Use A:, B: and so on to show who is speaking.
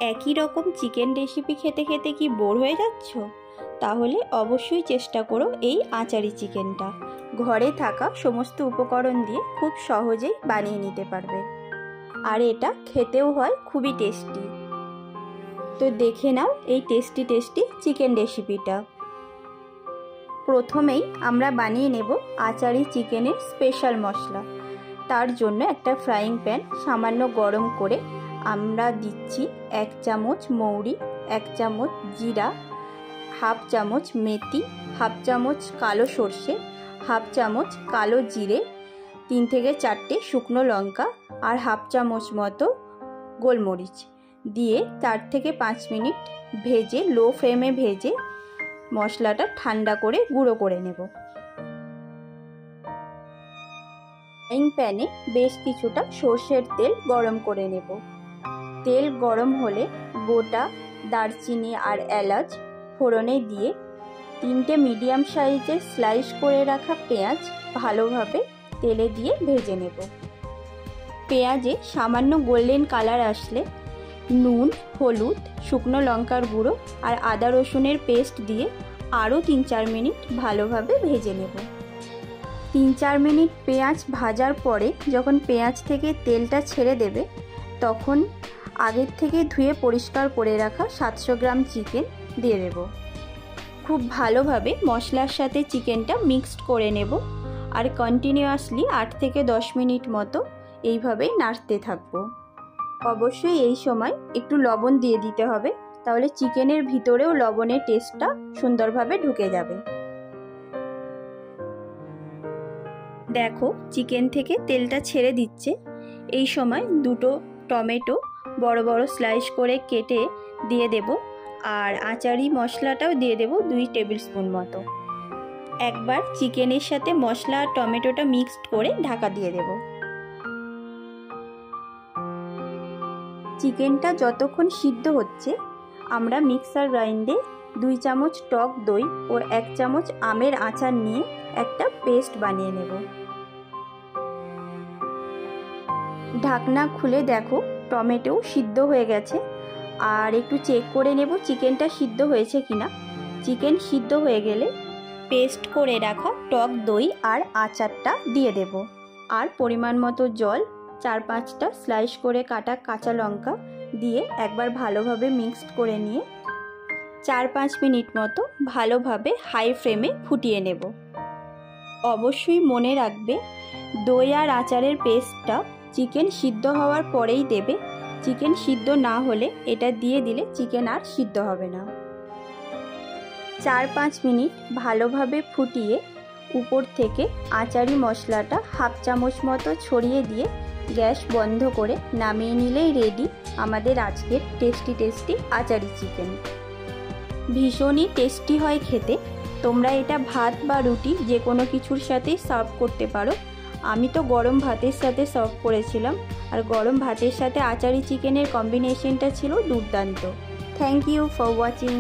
A: একই রকম chicken recipe খেতে খেতে কি বোর হয়ে যাচ্ছ? তাহলে অবশ্যই চেষ্টা করো এই আচারি চিকেনটা। ঘরে থাকা সমস্ত উপকরণ দিয়ে খুব সহজেই বানিয়ে নিতে পারবে, আর এটা খেতেও হয় খুবই টেস্টি। তো দেখে নাও এই টেস্টি চিকেন রেসিপিটা। প্রথমেই আমরা বানিয়ে নেব আচারি চিকেনের স্পেশাল মশলা। তার জন্য একটা ফ্রাইং প্যান সামান্য গরম করে আমরা দিচ্ছি 1 চামচ মৌরি, 1 চামচ জিরা, হাফ চামচ মেথি, হাফ চামচ কালো সর্ষে, হাফ চামচ কালো জিরে, 3 থেকে 4টে শুকনো লঙ্কা আর হাফ চামচ মতো গোলমরিচ দিয়ে 4 থেকে 5 মিনিট ভেজে, লো ফ্লেমে ভেজে মশলাটা ঠান্ডা করে গুঁড়ো করে নেব। ফ্রাইং প্যানে বেশ কিছুটা সর্ষের তেল গরম করে নেব। তেল গরম হলে গোটা দারচিনি আর এলাচ ফোড়নে দিয়ে 3টে মিডিয়াম সাইজের স্লাইস করে রাখা পেঁয়াজ ভালোভাবে তেলে দিয়ে ভেজে নেব। পেঁয়াজে সামান্য গোল্ডেন কালার আসলে নুন, হলুদ, শুকনো লঙ্কার গুঁড়ো আর আদা রসুনের পেস্ট দিয়ে আরও 3-4 মিনিট ভালোভাবে ভেজে নেব। 3-4 মিনিট পেঁয়াজ ভাজার পরে যখন পেঁয়াজ থেকে তেলটা ছেড়ে দেবে, তখন আগের থেকে ধুয়ে পরিষ্কার করে রাখা 700 গ্রাম চিকেন দিয়ে দেব। খুব ভালোভাবে মশলার সাথে চিকেনটা মিক্সড করে নেব আর কন্টিনিউয়াসলি 8 থেকে 10 মিনিট মতো এইভাবেই নাড়তে থাকবো। অবশ্যই এই সময় একটু লবণ দিয়ে দিতে হবে, তাহলে চিকেনের ভিতরেও লবণের টেস্টটা সুন্দরভাবে ঢুকে যাবে। দেখো চিকেন থেকে তেলটা ছেড়ে দিচ্ছে। এই সময় 2টো টমেটো বড় বড় স্লাইস করে কেটে দিয়ে দেব, আর আচারি মশলাটাও দিয়ে দেব 2 টেবিল স্পুন মতো। একবার চিকেনের সাথে মশলা আর টমেটোটা মিক্সড করে ঢাকা দিয়ে দেব। চিকেনটা যতক্ষণ সিদ্ধ হচ্ছে আমরা মিক্সার গ্রাইন্ডে 2 চামচ টক দই ও 1 চামচ আমের আচার নিয়ে একটা পেস্ট বানিয়ে নেব। ঢাকনা খুলে দেখো টমেটো সিদ্ধ হয়ে গেছে, আর একটু চেক করে নেব চিকেনটা সিদ্ধ হয়েছে কিনা। চিকেন সিদ্ধ হয়ে গেলে পেস্ট করে রাখা টক দই আর আচারটা দিয়ে দেব, আর পরিমাণ মতো জল, 4-5টা স্লাইস করে কাটা কাঁচা লঙ্কা দিয়ে একবার ভালোভাবে মিক্সড করে নিয়ে 4-5 মিনিট মতো ভালোভাবে হাই ফ্লেমে ফুটিয়ে নেব। অবশ্যই মনে রাখবে দই আর আচারের পেস্টটা চিকেন সিদ্ধ হওয়ার পরেই দেবে। চিকেন সিদ্ধ না হলে এটা দিয়ে দিলে চিকেন আর সিদ্ধ হবে না। 4-5 মিনিট ভালোভাবে ফুটিয়ে উপর থেকে আচারি মশলাটা হাফ চামচ মতো ছড়িয়ে দিয়ে গ্যাস বন্ধ করে নামিয়ে নিলেই রেডি আমাদের আজকের টেস্টি আচারি চিকেন। ভীষণই টেস্টি হয় খেতে। তোমরা এটা ভাত বা রুটি যে কোনো কিছুর সাথেই সার্ভ করতে পারো। আমি তো গরম ভাতের সাথে সার্ভ করেছিলাম, আর গরম ভাতের সাথে আচারি চিকেনের কম্বিনেশনটা ছিল দুর্দান্ত। Thank you for watching.